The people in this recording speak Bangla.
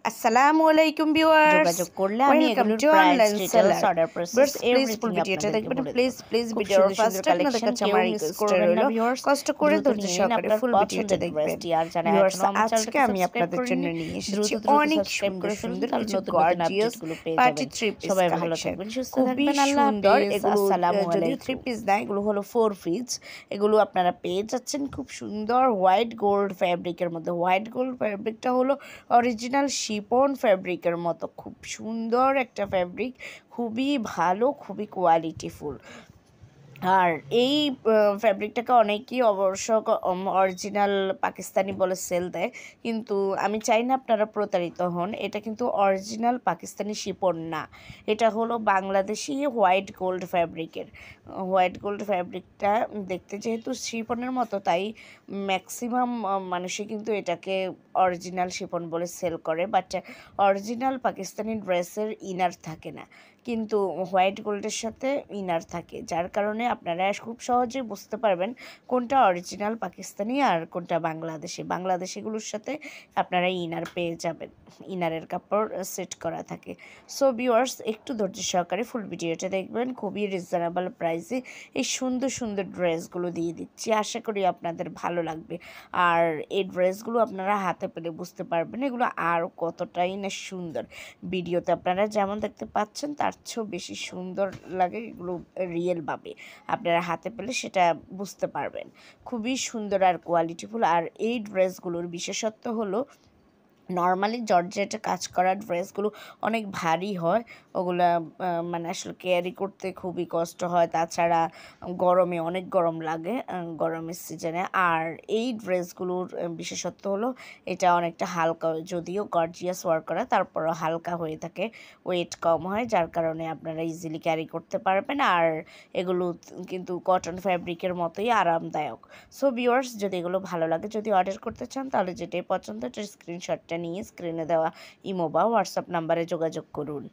আসসালামু আলাইকুম ভিউয়ার্স, যোগাযোগ করলে আমি এগুলোর price details order process everything আপনাদেরকে বলে দেব। প্লিজ খুব ভিডিওর সুন্দর ফার্স্ট আপনাদের কালেকশন কাছে কেউ আমার মিস রিকোয়েস্ট করবেন না রইল ভিউয়ার্স, কষ্ট করে দ্রুত ধৈর্য নিয়ে নিন সহকারে আপনার ফুল ভিডিওটা পছন্দের দেখবেন। ড্রেসটি। আর যারা ভিউয়ার্স এখনো আমার আজকে চ্যানেলকে আমি সাবস্ক্রাইব আপনাদের জন্য করেননি নিয়ে এসেছি দ্রুত অনেক সাবস্ক্রাইব করে ফেলুন, সুন্দর তাহলে কিছু নতুন নতুন গর্জিয়াস আপডেটগুলো পেয়ে পার্টি যাবেন। থ্রি পিস সবাই ভালো কালেকশন, থাকবেন, সুস্থ খুবই থাকবেন, আল্লাহ সুন্দর। হাফেজ, এগুলো আসসালামু যদিও থ্রি আলাইকুম। পিস না, এগুলো হলো 4 পিস। এগুলো আপনারা পেয়ে যাচ্ছেন খুব সুন্দর হোয়াইট গোল্ড ফ্যাব্রিকের মধ্যে। হোয়াইট গোল্ড ফ্যাব্রিকটা হলো অরিজিনাল শিপন ফ্যাব্রিকের মতো, খুব সুন্দর একটা ফ্যাব্রিক, খুবই ভালো, খুবই কোয়ালিটিফুল। আর এই ফ্যাব্রিকটাকে অনেকেই অবশ্য অরিজিনাল পাকিস্তানি বলে সেল দেয়, কিন্তু আমি চাই না আপনারা প্রতারিত হন। এটা কিন্তু অরিজিনাল পাকিস্তানি শিপন না, এটা হলো বাংলাদেশি হোয়াইট গোল্ড ফ্যাব্রিকের। হোয়াইট গোল্ড ফ্যাব্রিকটা দেখতে যেহেতু শিপনের মতো, তাই ম্যাক্সিমাম মানুষই কিন্তু এটাকে অরিজিনাল শিপন বলে সেল করে, বাট অরিজিনাল পাকিস্তানি ড্রেসের ইনার থাকে না, কিন্তু হোয়াইট গোল্ডের সাথে ইনার থাকে, যার কারণে আপনারা খুব সহজে বুঝতে পারবেন কোনটা অরিজিনাল পাকিস্তানি আর কোনটা বাংলাদেশি। বাংলাদেশিগুলোর সাথে আপনারা ইনার পেয়ে যাবেন, ইনারের কাপড় সেট করা থাকে। সো ভিউয়ার্স, একটু ধৈর্য সহকারে ফুল ভিডিওটা দেখবেন। খুবই রিজনেবল প্রাইসে এই সুন্দর সুন্দর ড্রেসগুলো দিয়ে দিচ্ছি, আশা করি আপনাদের ভালো লাগবে। আর এই ড্রেসগুলো আপনারা হাতে পেলে বুঝতে পারবেন এগুলো আরও কতটাই না সুন্দর। ভিডিওতে আপনারা যেমন দেখতে পাচ্ছেন তার চেয়েও বেশি সুন্দর লাগে এগুলো রিয়েলভাবে, আপনারা হাতে পেলে সেটা বুঝতে পারবেন। খুবই সুন্দর আর কোয়ালিটিফুল। আর এই ড্রেসগুলোর বিশেষত্ব হলো নর্মালি জর্জেটে কাজ করা ড্রেসগুলো অনেক ভারী হয়, ওগুলা মানে আসলে ক্যারি করতে খুবই কষ্ট হয়, তাছাড়া গরমে অনেক গরম লাগে গরমের সিজনে। আর এই ড্রেসগুলোর বিশেষত্ব হলো এটা অনেকটা হালকা, যদিও গর্জিয়াস ওয়ার্ক করা তারপরও হালকা হয়ে থাকে, ওয়েট কম হয়, যার কারণে আপনারা ইজিলি ক্যারি করতে পারবেন। আর এগুলো কিন্তু কটন ফ্যাব্রিকের মতোই আরামদায়ক। সো ভিউয়ার্স, যদি এগুলো ভালো লাগে, যদি অর্ডার করতে চান, তাহলে যেটাই পছন্দ সেটার স্ক্রিনশটটা নিয়ে স্ক্রিনে দেওয়া ইমো বা হোয়াটসঅ্যাপ নাম্বারে যোগাযোগ করুন।